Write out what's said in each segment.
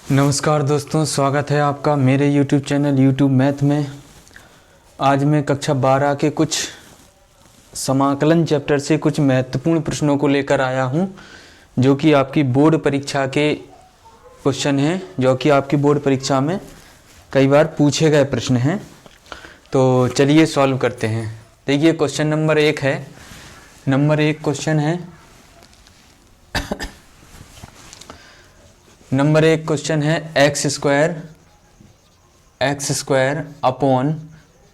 नमस्कार दोस्तों, स्वागत है आपका मेरे YouTube चैनल YouTube मैथ में। आज मैं कक्षा 12 के कुछ समाकलन चैप्टर से कुछ महत्वपूर्ण प्रश्नों को लेकर आया हूं, जो कि आपकी बोर्ड परीक्षा के क्वेश्चन हैं, जो कि आपकी बोर्ड परीक्षा में कई बार पूछे गए प्रश्न हैं। तो चलिए सॉल्व करते हैं। देखिए क्वेश्चन नंबर 1 है। नंबर 1 क्वेश्चन है नंबर 1 क्वेश्चन है x square upon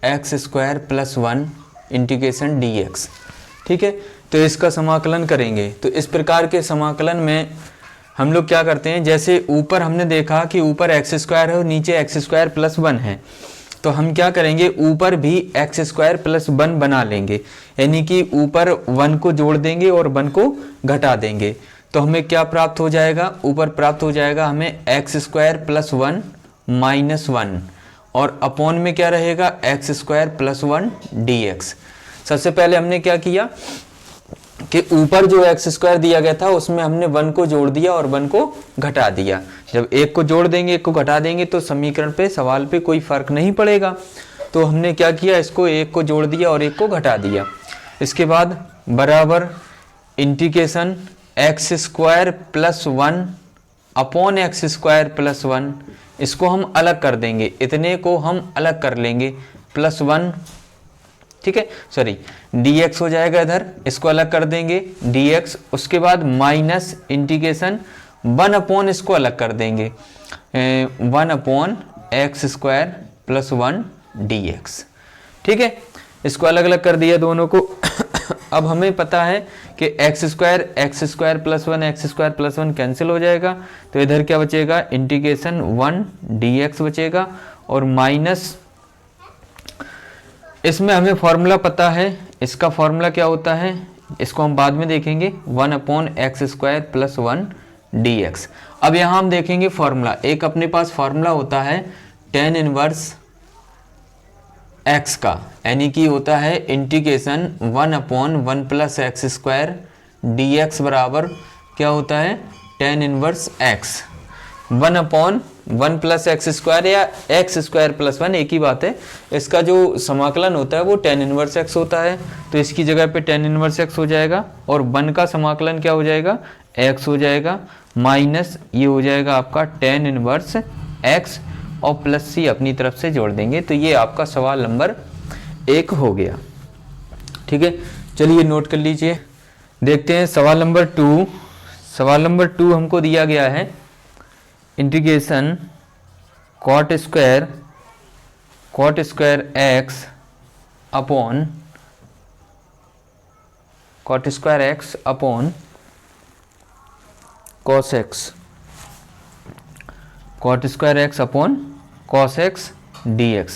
x square plus 1 integration D x. ठीक है, तो इसका समाकलन करेंगे। तो इस प्रकार के समाकलन में हम लोग क्या करते हैं, जैसे ऊपर हमने देखा कि ऊपर एक्स स्क्वायर है और नीचे एक्स स्क्वायर प्लस 1 है, तो हम क्या करेंगे, ऊपर भी एक्स स्क्वायर प्लस 1 बना लेंगे, यानी कि ऊपर 1 को जोड़ देंगे और 1 को घटा देंगे। तो हमें क्या प्राप्त हो जाएगा, ऊपर प्राप्त हो जाएगा हमें एक्स स्क्वायर प्लस 1 माइनस 1, और अपॉन में क्या रहेगा x square plus 1 D x. सबसे पहले हमने क्या किया कि ऊपर जो एक्स स्क्वायर दिया गया था उसमें हमने 1 को जोड़ दिया और 1 को घटा दिया। जब एक को जोड़ देंगे एक को घटा देंगे तो समीकरण पे, सवाल पे कोई फर्क नहीं पड़ेगा। तो हमने क्या किया, इसको एक को जोड़ दिया और एक को घटा दिया। इसके बाद बराबर integration x square plus 1 upon x square plus 1, इसको हम अलग कर देंगे, इतने को हम अलग कर लेंगे, प्लस 1, ठीक है, सॉरी dx हो जाएगा इधर, इसको अलग कर देंगे dx। उसके बाद माइनस इंटीग्रेशन 1 अपॉन, इसको अलग कर देंगे 1 upon x square plus 1 dx। ठीक है, इसको अलग अलग कर दिया दोनों को। अब हमें पता है कि x square plus 1 x square plus 1 cancel हो जाएगा, तो इधर क्या बचेगा, इंटीग्रेशन 1 dx बचेगा, और माइनस, इसमें हमें फॉर्मूला पता है, इसका फॉर्मूला क्या होता है इसको हम बाद में देखेंगे, 1 upon x square plus 1 dx। अब यहाँ हम देखेंगे फॉर्मूला, एक अपने पास फॉर्मूला होता है tan इनवर्स x का, यानी कि होता है integration 1 upon 1 plus x square dx बराबर क्या होता है, tan inverse x। 1 upon 1 plus x square या एक्स स्क्वायर प्लस 1 एक ही बात है। इसका जो समाकलन होता है वो tan इनवर्स x होता है, तो इसकी जगह पे tan इनवर्स x हो जाएगा, और 1 का समाकलन क्या हो जाएगा, x हो जाएगा, माइनस ये हो जाएगा आपका tan इनवर्स x, और प्लस सी अपनी तरफ से जोड़ देंगे। तो ये आपका सवाल नंबर 1 हो गया। ठीक है, चलिए नोट कर लीजिए। देखते हैं सवाल नंबर 2। सवाल नंबर 2 हमको दिया गया है integration cot square x upon cos x, cot square x upon cos x dx।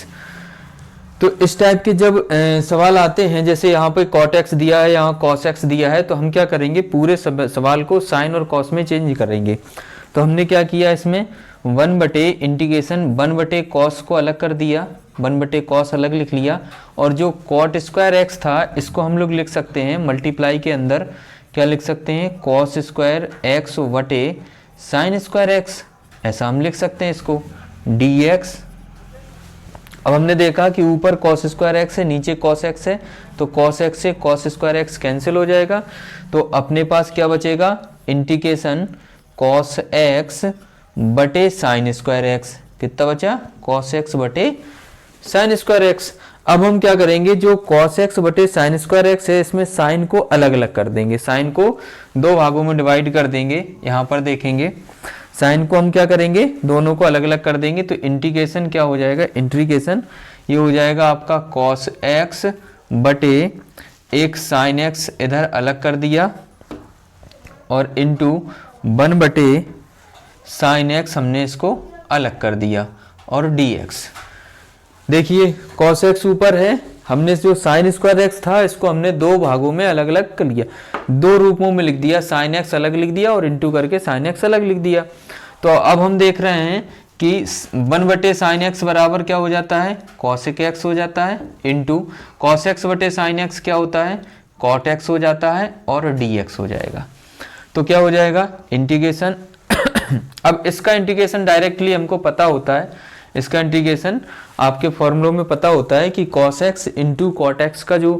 तो इस टाइप के जब सवाल आते हैं, जैसे यहाँ पे कॉट एक्स दिया है, यहाँ कॉस एक्स दिया है, तो हम क्या करेंगे, पूरे सवाल को साइन और कॉस में चेंज करेंगे। तो हमने क्या किया, इसमें 1 बटे इंटीग्रेशन 1 बटे कॉस को अलग कर दिया, 1 बटे कॉस अलग लिख लिया, और जो कॉट स्क्वायर एक्स था इसको हम लोग लिख सकते हैं मल्टीप्लाई के अंदर, क्या लिख सकते हैं, कॉस स्क्वायर एक्स बटे साइन स्क्वायर एक्स, ऐसा हम लिख सकते हैं इसको dx। अब हमने देखा कि ऊपर कॉस स्क्वायर एक्स है, नीचे कॉस एक्स है, तो कॉस एक्स से कॉस स्क्वायर एक्स कैंसिल हो जाएगा, तो अपने पास क्या बचेगा, इंटीग्रेशन कॉस एक्स बटे साइन स्क्वायर एक्स, कितना बचा, कॉस एक्स बटे साइन स्क्वायर एक्स। अब हम क्या करेंगे, जो कॉस एक्स बटे साइन स्क्वायर एक्स है इसमें साइन को अलग अलग कर देंगे, साइन को 2 भागों में डिवाइड कर देंगे। यहाँ पर देखेंगे साइन को हम क्या करेंगे, दोनों को अलग अलग कर देंगे, तो इंटीग्रेशन क्या हो जाएगा, इंटीग्रेशन ये हो जाएगा आपका कॉस एक्स बटे एक साइन एक्स इधर अलग कर दिया, और इंटू 1 बटे साइन एक्स हमने इसको अलग कर दिया, और dx। देखिए कॉस एक्स ऊपर है, हमने जो साइन स्क्वायर एक्स था इसको हमने 2 भागों में अलग अलग कर लिया, 2 रूपों में लिख दिया, साइन एक्स अलग लिख दिया और इंटू करके साइन एक्स अलग लिख दिया। तो अब हम देख रहे हैं कि 1 बटे साइन एक्स बराबर क्या हो जाता है, कॉसेक एक्स हो जाता है, इंटू कॉस एक्स बटे साइन एक्स क्या होता है, कॉट एक्स हो जाता है, और dx हो जाएगा। तो क्या हो जाएगा, इंटीग्रेशन अब इसका इंटीग्रेशन डायरेक्टली हमको पता होता है, इसका इंटीग्रेशन आपके फॉर्मूलों में पता होता है कि cos x into cot x का जो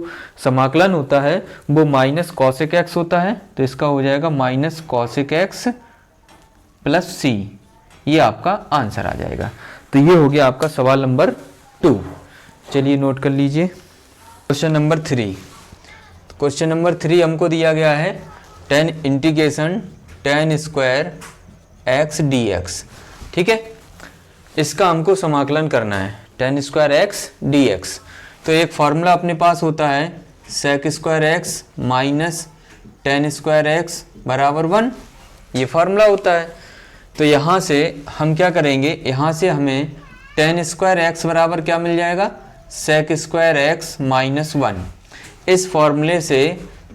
समाकलन होता है वो माइनस कॉसिक एक्स होता है। तो इसका हो जाएगा minus cosec x plus c, ये आपका आंसर आ जाएगा। तो ये हो गया आपका सवाल नंबर 2। चलिए नोट कर लीजिए क्वेश्चन नंबर 3। क्वेश्चन नंबर 3 हमको दिया गया है tan integration tan square x D x. ठीक है, इसका हमको समाकलन करना है tan square x D x. तो एक फॉर्मूला अपने पास होता है sec square x minus tan square x बराबर 1, ये फार्मूला होता है। तो यहाँ से हम क्या करेंगे, यहाँ से हमें tan स्क्वायर एक्स बराबर क्या मिल जाएगा, sec स्क्वायर एक्स माइनस 1। इस फॉर्मूले से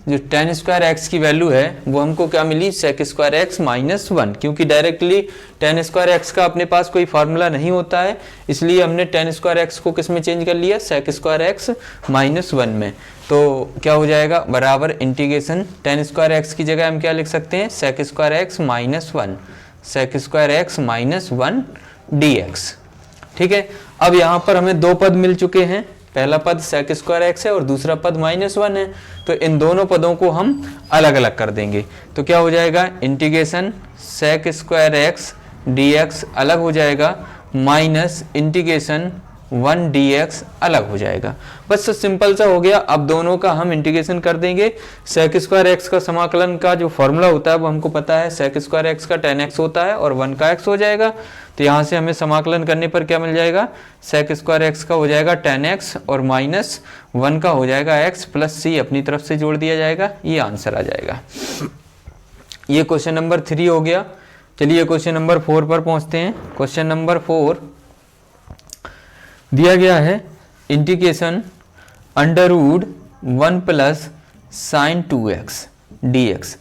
जो tan स्क्वायर एक्स की वैल्यू है वो हमको क्या मिली, sec स्क्वायर एक्स माइनस 1, क्योंकि डायरेक्टली tan स्क्वायर एक्स का अपने पास कोई फार्मूला नहीं होता है, इसलिए हमने tan स्क्वायर एक्स को किस में चेंज कर लिया, sec स्क्वायर एक्स माइनस 1 में। तो क्या हो जाएगा, बराबर इंटीग्रेशन tan स्क्वायर एक्स की जगह हम क्या लिख सकते हैं, sec square x minus 1, sec square x minus 1 dx। ठीक है, अब यहाँ पर हमें दो पद मिल चुके हैं, पहला पद sec स्क्वायर एक्स है और दूसरा पद माइनस 1 है। तो इन दोनों पदों को हम अलग अलग कर देंगे। तो क्या हो जाएगा, integration sec square x dx अलग हो जाएगा, माइनस इंटीग्रेशन 1 dx अलग हो जाएगा। बस सिंपल सा हो गया। अब दोनों का हम इंटीग्रेशन कर देंगे। sec स्क्वायर एक्स का समाकलन का जो फॉर्मूला होता है वो हमको पता है, sec स्क्वायर एक्स का tan x होता है और 1 का x हो जाएगा। तो यहाँ से हमें समाकलन करने पर क्या मिल जाएगा, sec स्क्वायर एक्स का हो जाएगा tan x और माइनस 1 का हो जाएगा x प्लस सी अपनी तरफ से जोड़ दिया जाएगा, ये आंसर आ जाएगा। ये क्वेश्चन नंबर 3 हो गया। चलिए क्वेश्चन नंबर 4 पर पहुँचते हैं। क्वेश्चन नंबर 4 दिया गया है integration under root 1 plus sine 2x dx।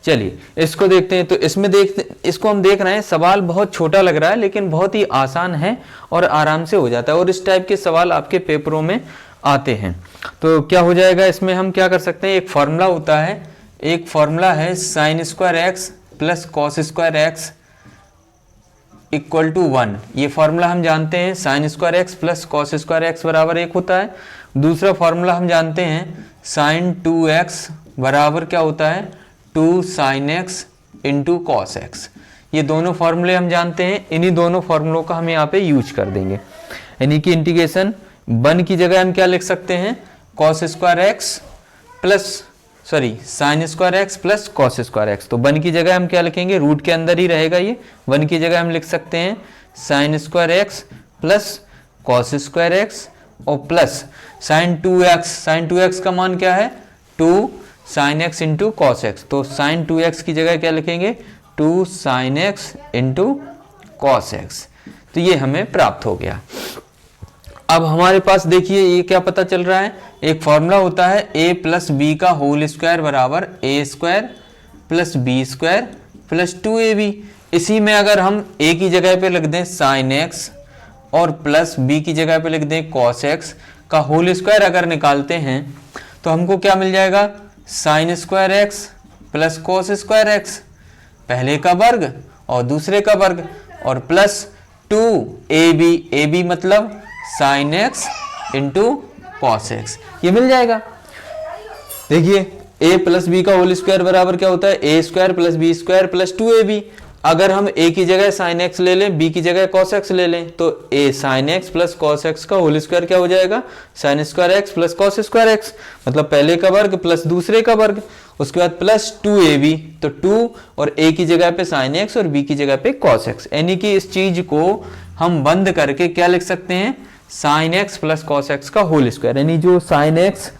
चलिए इसको देखते हैं। तो इसको हम देख रहे हैं, सवाल बहुत छोटा लग रहा है लेकिन बहुत ही आसान है और आराम से हो जाता है, और इस टाइप के सवाल आपके पेपरों में आते हैं। तो क्या हो जाएगा, इसमें हम क्या कर सकते हैं, एक फॉर्मूला होता है, एक फॉर्मूला है sine square x plus cos square x equal to 1। ये फॉर्मूला हम जानते हैं, sine square x plus cos square x बराबर 1 होता है। दूसरा फॉर्मूला हम जानते हैं साइन 2x बराबर क्या होता है, 2 sine x into cos x. ये दोनों फॉर्मूले हम जानते हैं, इन्हीं दोनों फॉर्मूलों का हम यहाँ पे यूज कर देंगे। यानी कि इंटीग्रेशन 1 की जगह हम क्या लिख सकते हैं, cos square x plus sign square x plus cos square x. तो 1 की जगह हम क्या लिखेंगे, रूट के अंदर ही रहेगा ये, 1 की जगह हम लिख सकते हैं sine square x plus cos square x और plus sine 2x। Sine 2x का मान क्या है, 2 sine x into cos x. तो साइन 2x की जगह क्या लिखेंगे, 2 sine x into cos x. तो ये हमें प्राप्त हो गया। अब हमारे पास देखिए ये क्या पता चल रहा है, एक फॉर्मूला होता है a प्लस बी का होल स्क्वायर बराबर a square plus B square plus 2ab। इसी में अगर हम a की जगह पे लिख दें साइन एक्स और प्लस b की जगह पे लिख दें कॉस एक्स का होल स्क्वायर अगर निकालते हैं तो हमको क्या मिल जाएगा, sine square x plus cos square x, पहले का वर्ग और दूसरे का वर्ग, और प्लस 2ab मतलब sine x into cos x, ये मिल जाएगा। देखिए a प्लस बी का होल स्क्वायर बराबर क्या होता है, a square plus B square plus 2ab। अगर हम a की जगह साइन एक्स ले लें, b की जगह कॉस एक्स ले लें, तो a sign x plus cos x का होल स्क्वायर क्या हो जाएगा, sine square x plus cos square x, मतलब पहले का वर्ग प्लस दूसरे का वर्ग, उसके बाद प्लस 2ab। तो 2 और a की जगह पे साइन एक्स और b की जगह पे कॉस एक्स, यानी कि इस चीज को हम बंद करके क्या लिख सकते हैं, sign x plus cos x का होल स्क्वायर। यानी जो sign x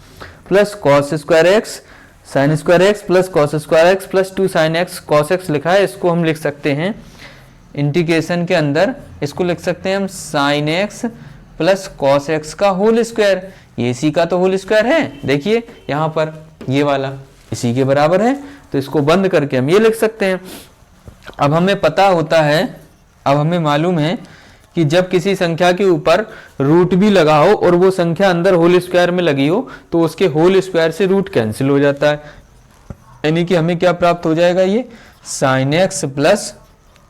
plus cos square x, sign square x plus cos square x plus 2 sine x cos x लिखा है, इसको हम लिख सकते हैं इंटीग्रेशन के अंदर, इसको लिख सकते हैं हम sign x plus cos x का होल स्क्वायर। ये इसी का तो होल स्क्वायर है, देखिए यहाँ पर ये वाला इसी के बराबर है, तो इसको बंद करके हम ये लिख सकते हैं। अब हमें पता होता है, अब हमें मालूम है कि जब किसी संख्या के ऊपर रूट भी लगा हो और वो संख्या अंदर होल स्क्वायर में लगी हो तो उसके होल स्क्वायर से रूट कैंसिल हो जाता है। यानी कि हमें क्या प्राप्त हो जाएगा, ये sign x plus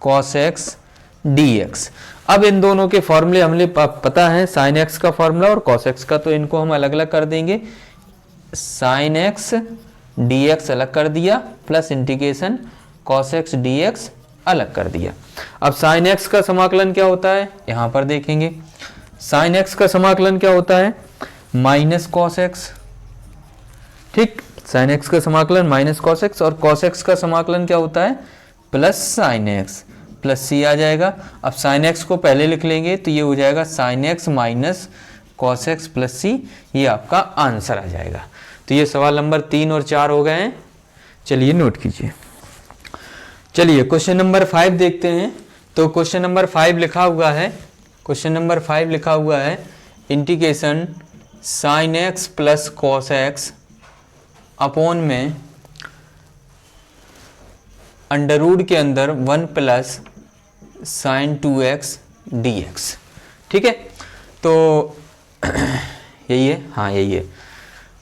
cos x D x. अब इन दोनों के फॉर्मूले हमें पता है, साइन एक्स का फॉर्मूला और कॉस एक्स का, तो इनको हम अलग अलग कर देंगे। साइन एक्स डी एक्स अलग कर दिया, plus integration cos x D x अलग कर दिया। अब साइन एक्स का समाकलन क्या होता है, यहां पर देखेंगे। साइन एक्स का समाकलन क्या होता है, माइनस कॉस एक्स। ठीक, साइन एक्स का समाकलन माइनस कॉस एक्स, और कॉस एक्स का समाकलन क्या होता है, प्लस साइन एक्स, प्लस सी आ जाएगा। अब साइन एक्स को पहले लिख लेंगे तो ये हो जाएगा sine x minus cos x plus c, ये आपका आंसर आ जाएगा। तो ये सवाल नंबर 3 और 4 हो गए हैं। चलिए नोट कीजिए। चलिए क्वेश्चन नंबर 5 देखते हैं। तो क्वेश्चन नंबर 5 लिखा हुआ है, क्वेश्चन नंबर 5 लिखा हुआ है integration sine x plus cos x upon में अंडर रूट के अंदर 1 प्लस साइन 2x dx। ठीक है, तो यही है, हाँ यही है।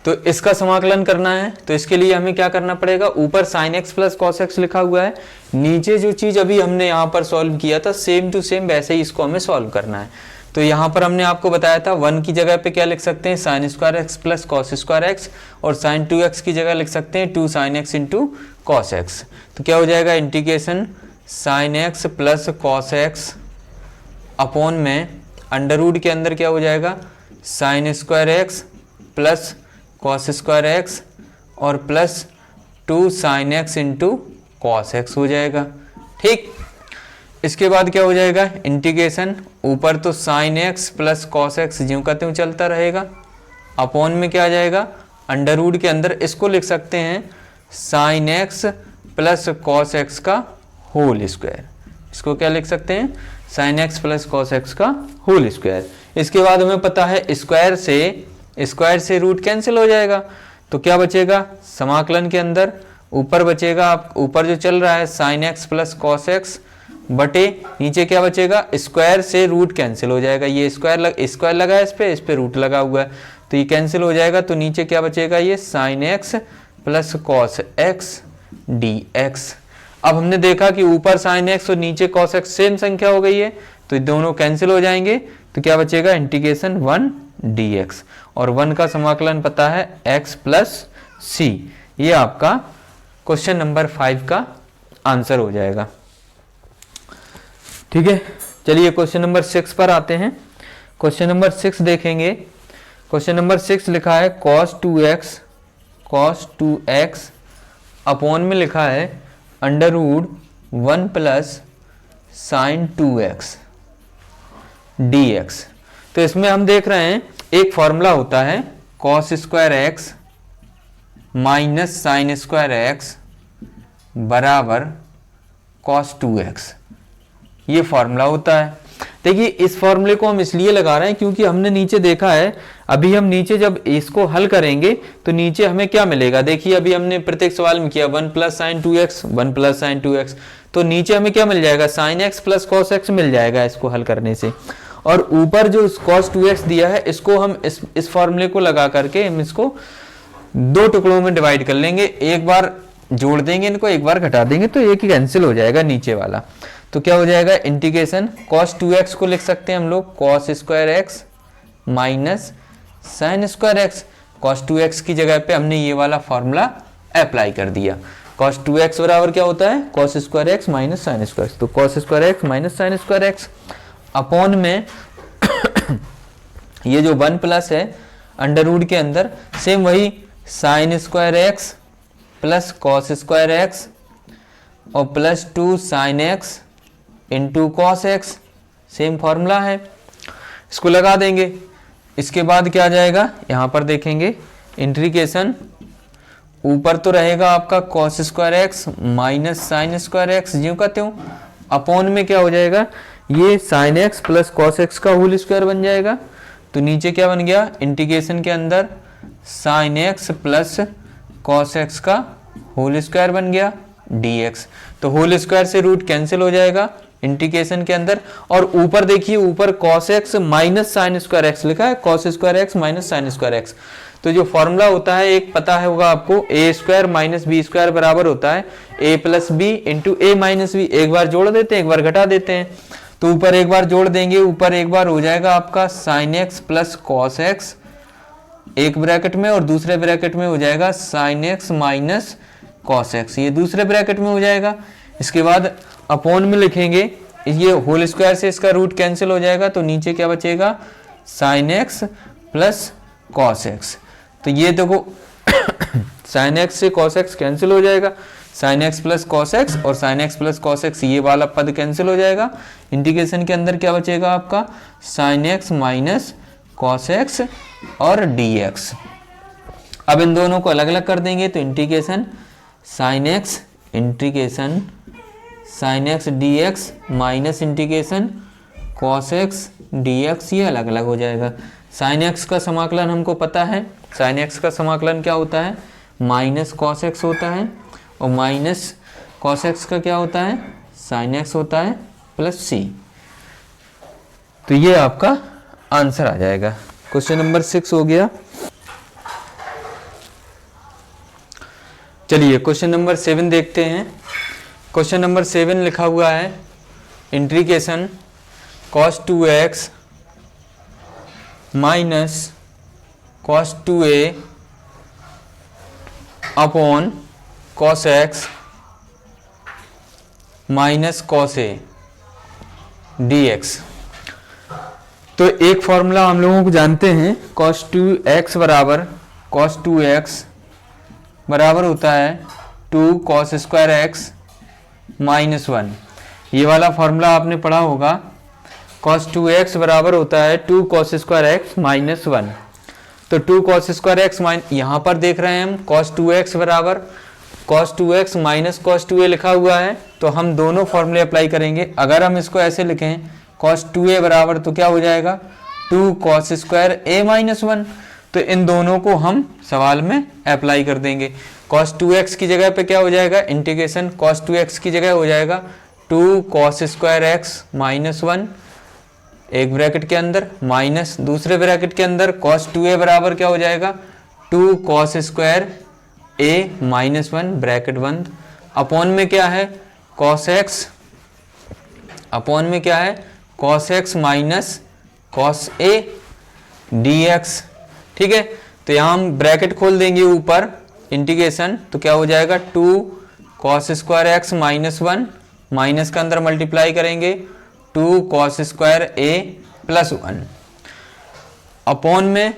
तो इसका समाकलन करना है, तो इसके लिए हमें क्या करना पड़ेगा, ऊपर sign x plus cos x लिखा हुआ है, नीचे जो चीज अभी हमने यहाँ पर सॉल्व किया था सेम टू सेम वैसे ही इसको हमें सॉल्व करना है। तो यहाँ पर हमने आपको बताया था 1 की जगह पे क्या लिख सकते हैं, sine square x plus cos square x, और साइन 2x की जगह लिख सकते हैं 2 sine x into cos x. तो क्या हो जाएगा, integration sine x plus cos x upon में अंडर रूट के अंदर क्या हो जाएगा, sine square x plus cos square x और plus 2 sine x into cos x हो जाएगा। ठीक, इसके बाद क्या हो जाएगा, इंटीग्रेशन ऊपर तो sign x plus cos x ज्यों का त्यों चलता रहेगा, अपॉन में क्या आ जाएगा, अंडर रूट के अंदर इसको लिख सकते हैं sign x plus cos x का होल स्क्वायर। इसको क्या लिख सकते हैं, sign x plus cos x का होल स्क्वायर। इसके बाद हमें पता है स्क्वायर से रूट कैंसिल हो जाएगा, तो क्या बचेगा, समाकलन के अंदर ऊपर बचेगा, आप ऊपर जो चल रहा है sign x plus cos x बटे नीचे क्या बचेगा, स्क्वायर से रूट कैंसिल हो जाएगा। ये स्क्वायर लगा है, इस पे रूट लगा हुआ है, तो ये कैंसिल हो जाएगा। तो नीचे क्या बचेगा, ये sign x plus cos x D x. अब हमने देखा कि ऊपर साइन एक्स और नीचे कॉस एक्स सेम संख्या हो गई है, तो दोनों कैंसिल हो जाएंगे। तो क्या बचेगा, इंटीग्रेशन 1 dx, और 1 का समाकलन पता है x प्लस सी। ये आपका क्वेश्चन नंबर 5 का आंसर हो जाएगा। ठीक है, चलिए क्वेश्चन नंबर 6 पर आते हैं। क्वेश्चन नंबर 6 देखेंगे। क्वेश्चन नंबर 6 लिखा है cos 2x अपॉन में लिखा है under root 1 plus sine 2x dx। तो इसमें हम देख रहे हैं एक फॉर्मूला होता है cos square x minus sign square x बराबर cos 2x, ये फॉर्मूला होता है। देखिए इस फॉर्मूले को हम इसलिए लगा रहे हैं क्योंकि हमने नीचे देखा है, अभी हम नीचे जब इसको हल करेंगे तो नीचे हमें क्या मिलेगा, देखिए अभी हमने प्रत्येक सवाल में किया 1 plus sine 2x 1 plus sine 2x, तो नीचे हमें क्या मिल जाएगा, sine x plus cos x मिल जाएगा इसको हल करने से। और ऊपर जो cos 2x दिया है इसको हम इस फॉर्मूले को लगा करके हम इसको 2 टुकड़ों में डिवाइड कर लेंगे, एक बार जोड़ देंगे इनको, एक बार घटा देंगे, तो एक ही कैंसिल हो जाएगा नीचे वाला। तो क्या हो जाएगा, इंटीग्रेशन cos 2x को लिख सकते हैं हम लोग cos square x minus sign square x. cos 2x की जगह पे हमने ये वाला फॉर्मूला अप्लाई कर दिया। cos 2x बराबर क्या होता है, cos square x minus sign square x, तो cos square x minus sign square x upon में ये जो 1 प्लस है अंडर रूट के अंदर सेम वही sine square x plus cos square x और plus 2 sine x into cos x, same formula है, इसको लगा देंगे। इसके बाद क्या आ जाएगा, यहाँ पर देखेंगे इंटीग्रेशन ऊपर तो रहेगा आपका cos square x minus sign square x ज्यों का त्यों, अपॉन में क्या हो जाएगा, ये sign x plus cos x का होल स्क्वायर बन जाएगा। तो नीचे क्या बन गया, इंटीग्रेशन के अंदर sign x plus cos x का होल स्क्वायर बन गया dx। तो होल स्क्वायर से रूट कैंसिल हो जाएगा, इंटीग्रेशन के अंदर, और ऊपर देखिए ऊपर cos x minus sign square x लिखा है, cos square x minus sign square x. तो जो फॉर्मूला होता है एक पता है होगा आपको, ए स्क्वायर माइनस बी स्क्वायर बराबर होता है ए प्लस बी इंटू ए माइनस बी। एक बार जोड़ देते हैं, एक बार घटा देते हैं। तो ऊपर एक बार जोड़ देंगे, ऊपर एक बार हो जाएगा आपका sign x plus cos x एक ब्रैकेट में, और दूसरे ब्रैकेट में हो जाएगा sine x minus cos x, ये दूसरे ब्रैकेट में हो जाएगा। इसके बाद अपॉन में लिखेंगे, ये होल स्क्वायर से इसका रूट कैंसिल हो जाएगा, तो नीचे क्या बचेगा sine x plus cos x. तो ये देखो साइन एक्स से कॉस एक्स कैंसिल हो जाएगा, sine x plus cos x और sine x plus cos x ये वाला पद कैंसिल हो जाएगा। इंटीग्रेशन के अंदर क्या बचेगा आपका sign x minus cos x और डी एक्स। अब इन दोनों को अलग अलग कर देंगे, तो integration sine x integration sine x D x minus integration cos x D x, ये अलग अलग हो जाएगा। साइन एक्स का समाकलन हमको पता है, साइन एक्स का समाकलन क्या होता है माइनस कॉस एक्स होता है, और माइनस कॉस एक्स का क्या होता है साइन एक्स होता है प्लस सी। तो ये आपका आंसर आ जाएगा। क्वेश्चन नंबर 6 हो गया। चलिए क्वेश्चन नंबर 7 देखते हैं। क्वेश्चन नंबर 7 लिखा हुआ है integration cos 2x minus cos 2a upon cos x minus cos a dx। तो एक फॉर्मूला हम लोगों को जानते हैं, cos 2x बराबर cos 2x बराबर होता है 2 cos स्क्वायर एक्स माइनस 1। ये वाला फॉर्मूला आपने पढ़ा होगा, cos 2x बराबर होता है 2 cos स्क्वायर एक्स माइनस 1। तो 2 cos स्क्वायर एक्स यहाँ पर देख रहे हैं हम cos 2x बराबर cos 2x minus cos 2a लिखा हुआ है, तो हम दोनों फॉर्मूले अप्लाई करेंगे। अगर हम इसको ऐसे लिखें cos 2a बराबर तो क्या हो जाएगा 2 cos स्क्वायर a माइनस 1। तो इन दोनों को हम सवाल में अप्लाई कर देंगे। cos 2x की जगह पे क्या हो जाएगा इंटीग्रेशन cos 2x की जगह हो जाएगा 2 cos स्क्वायर एक्स माइनस 1 एक ब्रैकेट के अंदर, माइनस दूसरे ब्रैकेट के अंदर cos 2a बराबर क्या हो जाएगा 2 cos square a minus 1 bracket बंद, अपॉन में क्या है cos x, अपॉन में क्या है cos x minus cos a dx। ठीक है, तो यहाँ हम ब्रैकेट खोल देंगे ऊपर इंटीग्रेशन, तो क्या हो जाएगा 2 cos square x minus 1, minus के अंदर मल्टीप्लाई करेंगे 2 cos square a plus 1, upon में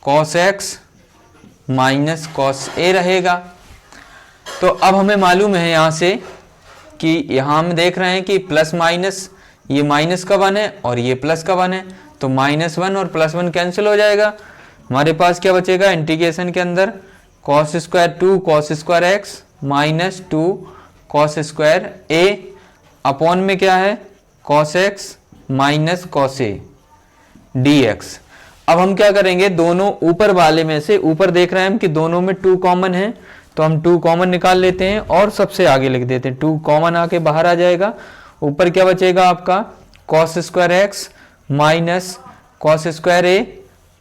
cos x minus cos a रहेगा। तो अब हमें मालूम है यहाँ से कि यहाँ हम देख रहे हैं कि प्लस माइनस, ये माइनस का 1 है और ये प्लस का 1 है, तो माइनस 1 और प्लस 1 कैंसिल हो जाएगा। हमारे पास क्या बचेगा इंटीग्रेशन के अंदर cos square 2 cos square x minus 2 cos square a, upon में क्या है cos x minus cos a dx। अब हम क्या करेंगे दोनों ऊपर वाले में से, ऊपर देख रहे हैं हम कि दोनों में 2 कॉमन है, तो हम 2 कॉमन निकाल लेते हैं और सबसे आगे लिख देते हैं 2 कॉमन आके बाहर आ जाएगा। ऊपर क्या बचेगा आपका cos square x minus cos square a,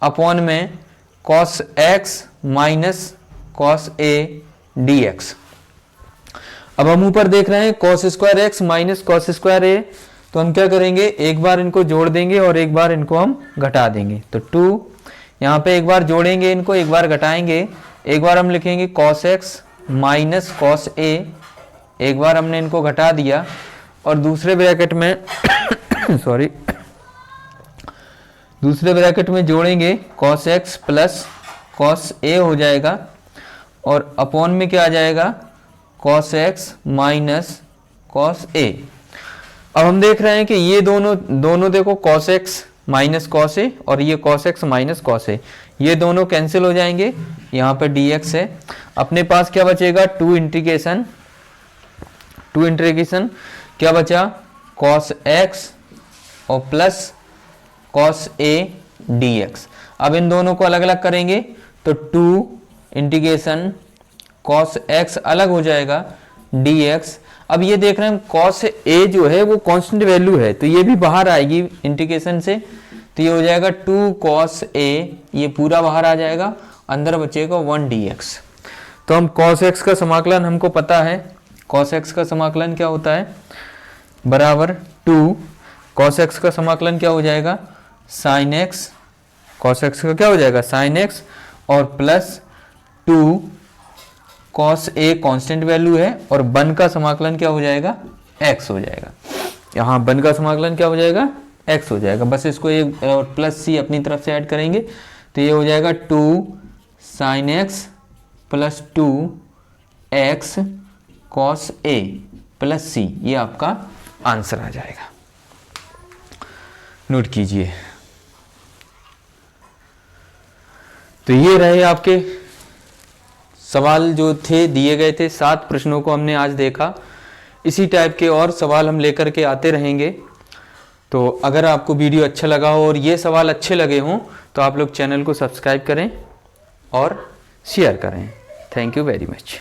upon में cos x minus cos a dx। अब हम ऊपर देख रहे हैं cos square x minus cos square a, तो हम क्या करेंगे एक बार इनको जोड़ देंगे और एक बार इनको हम घटा देंगे। तो 2 यहाँ पे एक बार जोड़ेंगे इनको, एक बार घटाएंगे, एक बार हम लिखेंगे cos x minus cos a, एक बार हमने इनको घटा दिया और दूसरे ब्रैकेट में सॉरी दूसरे ब्रैकेट में जोड़ेंगे cos x plus cos a हो जाएगा, और अपॉन में क्या आ जाएगा cos x minus cos a। अब हम देख रहे हैं कि ये दोनों देखो cos x minus cos a और ये cos x minus cos a, ये दोनों कैंसिल हो जाएंगे, यहाँ पे dx है। अपने पास क्या बचेगा 2 इंटीग्रेशन क्या बचा cos x और प्लस cos a dx। अब इन दोनों को अलग अलग करेंगे तो 2 इंटीग्रेशन cos x अलग हो जाएगा dx। अब ये देख रहे हैं कॉस ए जो है वो कांस्टेंट वैल्यू है, तो ये भी बाहर आएगी इंटीग्रेशन से, तो ये हो जाएगा 2 cos a, ये पूरा बाहर आ जाएगा, अंदर बचेगा 1 dx। तो हम cos x का समाकलन हमको पता है, cos x का समाकलन क्या होता है, बराबर 2 cos x का समाकलन क्या हो जाएगा sin x, cos x का क्या हो जाएगा sin x, और plus 2 cos a constant value है, और 1 का समाकलन क्या हो जाएगा x हो जाएगा। यहाँ 1 का समाकलन क्या हो जाएगा x हो जाएगा, बस इसको एक और प्लस c अपनी तरफ से ऐड करेंगे, तो ये हो जाएगा 2 sin x plus 2 x cos a plus c, ये आपका आंसर आ जाएगा। नोट कीजिए। तो ये रहे आपके सवाल जो थे दिए गए थे, 7 प्रश्नों को हमने आज देखा। इसी टाइप के और सवाल हम लेकर के आते रहेंगे। तो अगर आपको वीडियो अच्छा लगा हो और ये सवाल अच्छे लगे हों तो आप लोग चैनल को सब्सक्राइब करें और शेयर करें। Thank you very much.